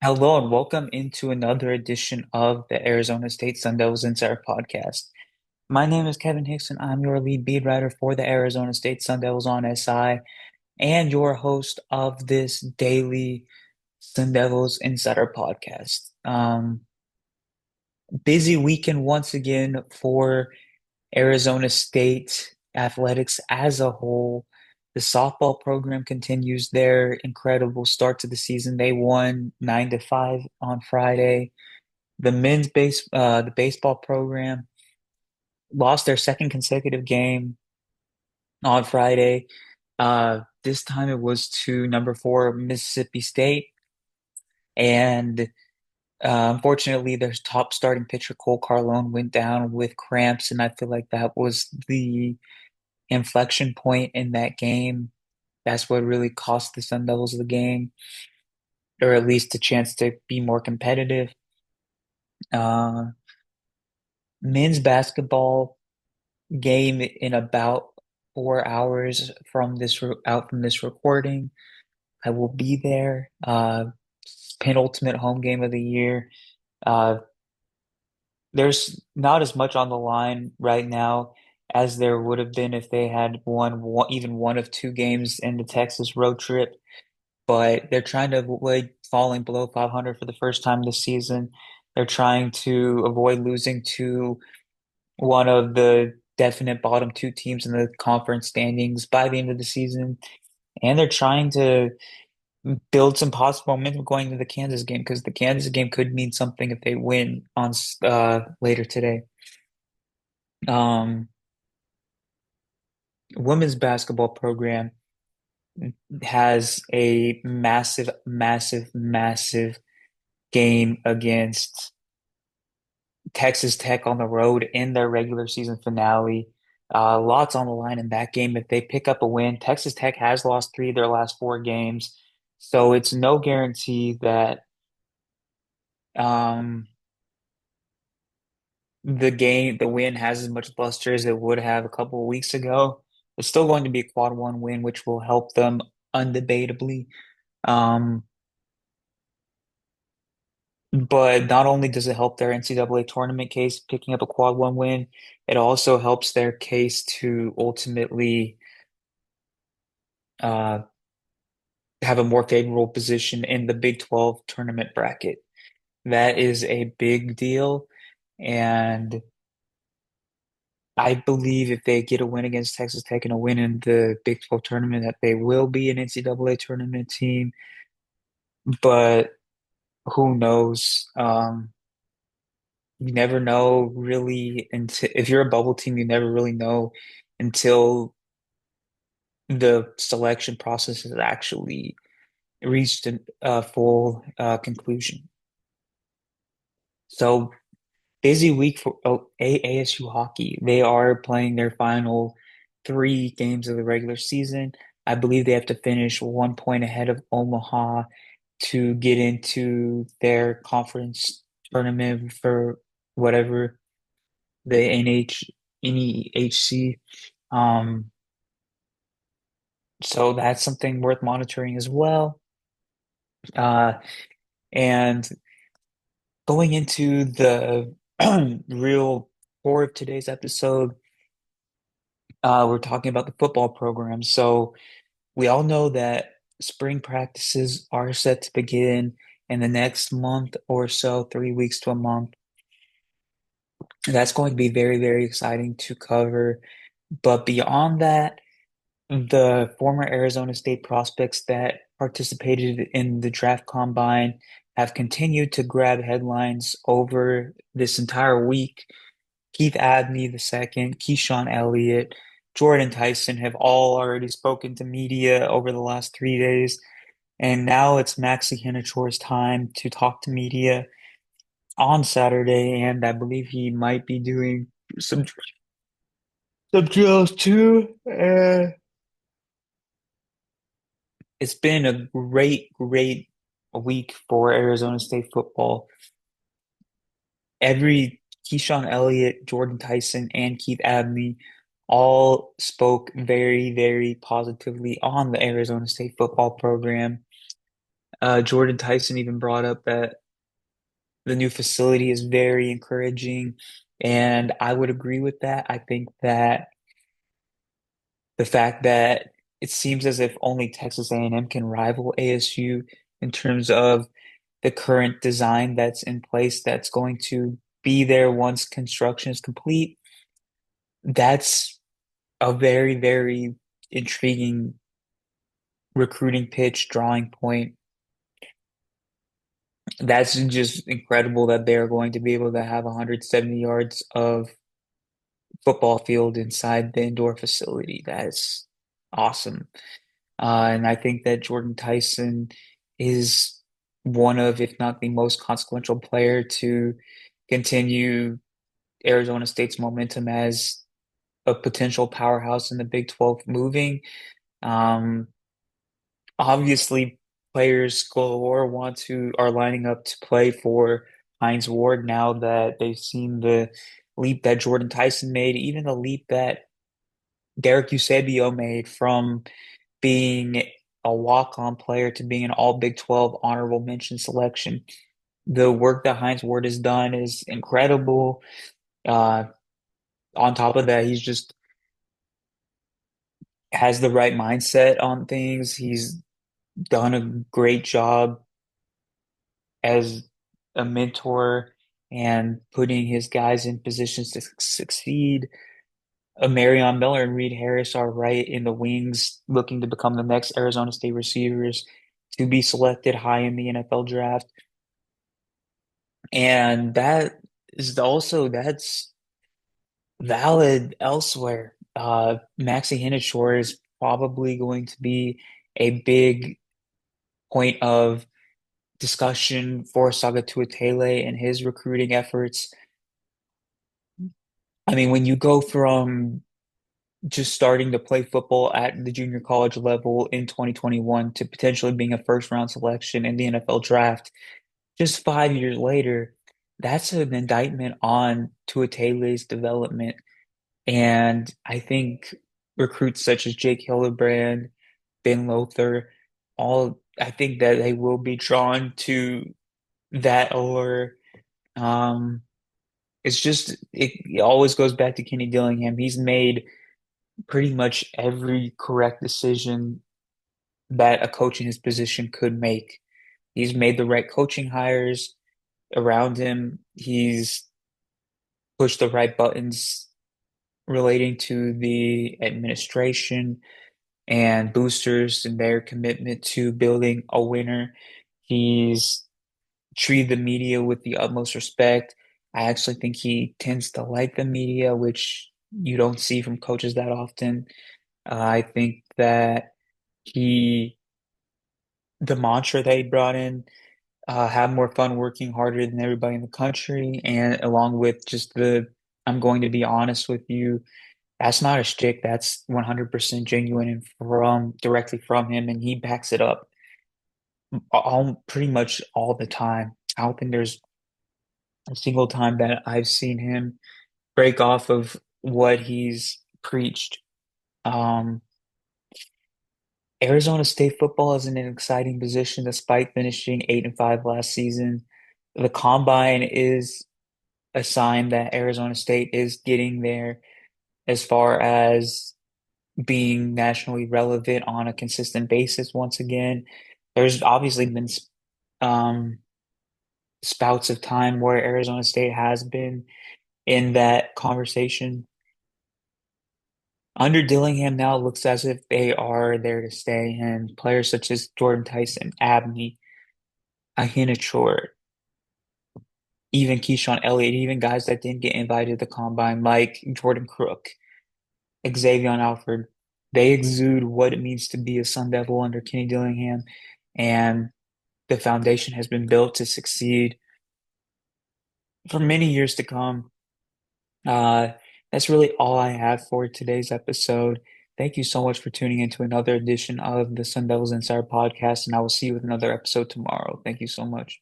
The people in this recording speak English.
Hello and welcome into another edition of the Arizona State Sun Devils Insider Podcast. My name is Kevin Hickson. I'm your lead beat writer for the Arizona State Sun Devils on SI and your host of this daily Sun Devils Insider Podcast. Busy weekend once again for Arizona State athletics as a whole. The softball program continues their incredible start to the season. They won 9-5 on Friday. The baseball program lost their second consecutive game on Friday. This time it was to number four Mississippi State, and unfortunately, their top starting pitcher Cole Carlone went down with cramps, and I feel like that was the inflection point in that game. That's what really cost the Sun Devils the game, or at least a chance to be more competitive. Uh, Men's basketball game in about 4 hours from this recording. I will be there. Penultimate home game of the year. Uh, there's not as much on the line right now as there would have been if they had even one of two games in the Texas road trip. But they're trying to avoid falling below 500 for the first time this season. They're trying to avoid losing to one of the definite bottom two teams in the conference standings by the end of the season. And they're trying to build some possible momentum going into the Kansas game because the Kansas game could mean something if they win on later today. Um, Women's basketball program has a massive, massive, massive game against Texas Tech on the road in their regular season finale. Lots on the line in that game. If they pick up a win, Texas Tech has lost three of their last four games. So it's no guarantee that um, the win has as much luster as it would have a couple of weeks ago. It's still going to be a quad one win, which will help them undebatably. Um, but not only does it help their NCAA tournament case picking up a quad one win, it also helps their case to ultimately uh, have a more favorable position in the Big 12 tournament bracket. That is a big deal. And I believe if they get a win against Texas Tech and a win in the Big 12 tournament, that they will be an NCAA tournament team. But who knows? You never know really until if you're a bubble team, you never really know until the selection process has actually reached a full conclusion. So busy week for ASU hockey. They are playing their final three games of the regular season. I believe they have to finish 1 point ahead of Omaha to get into their conference tournament for whatever the NEHC. Um, so that's something worth monitoring as well. Uh, and going into the real core of today's episode, we're talking about the football program. So we all know that spring practices are set to begin in the next month or so, 3 weeks to a month. That's going to be very, very exciting to cover. But beyond that, the former Arizona State prospects that participated in the draft combine have continued to grab headlines over this entire week. Keith Abney II, Keyshawn Elliott, Jordan Tyson have all already spoken to media over the last 3 days. And now it's Maxi Hinachore's time to talk to media on Saturday. And I believe he might be doing some drills too. It's been a great, great week for Arizona State football. Every Keyshawn Elliott, Jordan Tyson, and Keith Abney all spoke very, very positively on the Arizona State football program. Jordan Tyson even brought up that the new facility is very encouraging, and I would agree with that. I think that the fact that it seems as if only Texas A&M can rival ASU in terms of the current design that's in place that's going to be there once construction is complete. That's a very, very intriguing recruiting pitch, drawing point. That's just incredible that they're going to be able to have 170 yards of football field inside the indoor facility. That's awesome. And I think that Jordan Tyson is one of, if not the most consequential player to continue Arizona State's momentum as a potential powerhouse in the Big 12 moving. Um, Obviously, players galore are lining up to play for Hines Ward now that they've seen the leap that Jordan Tyson made, even the leap that Derek Eusebio made from being a walk-on player to being an all Big 12 honorable mention selection. The work that Hines Ward has done is incredible. Uh, on top of that, he's just has the right mindset on things. He's done a great job as a mentor and putting his guys in positions to succeed. Marion Miller and Reed Harris are right in the wings, looking to become the next Arizona State receivers to be selected high in the NFL draft. And that's valid elsewhere. Maxie Hennishore is probably going to be a big point of discussion for Saga Tuatele and his recruiting efforts. I mean, when you go from just starting to play football at the junior college level in 2021 to potentially being a first round selection in the NFL draft, just 5 years later, that's an indictment on Tuatele's development. And I think recruits such as Jake Hildebrand, Ben Lothar, I think that they will be drawn to that allure. Um, it always goes back to Kenny Dillingham. He's made pretty much every correct decision that a coach in his position could make. He's made the right coaching hires around him. He's pushed the right buttons relating to the administration and boosters and their commitment to building a winner. He's treated the media with the utmost respect. I actually think he tends to like the media, which you don't see from coaches that often. I think that he, the mantra that he brought in, have more fun working harder than everybody in the country, and along with just I'm going to be honest with you, that's not a shtick. That's 100% genuine and from directly from him, and he backs it up pretty much all the time. I don't think there's a single time that I've seen him break off of what he's preached. Um, Arizona State football is in an exciting position despite finishing 8-5 last season. The combine is a sign that Arizona State is getting there as far as being nationally relevant on a consistent basis once again. There's obviously been um, spouts of time where Arizona State has been in that conversation. Under Dillingham now, it looks as if they are there to stay, and players such as Jordan Tyson, Abney, Ahinachor, even Keyshawn Elliott, even guys that didn't get invited to the combine, like Jordan Crook, Xavier Alford, they exude what it means to be a Sun Devil under Kenny Dillingham, and the foundation has been built to succeed for many years to come. Uh, that's really all I have for today's episode. Thank you so much for tuning into another edition of the Sun Devils Insider podcast, and I will see you with another episode tomorrow. Thank you so much.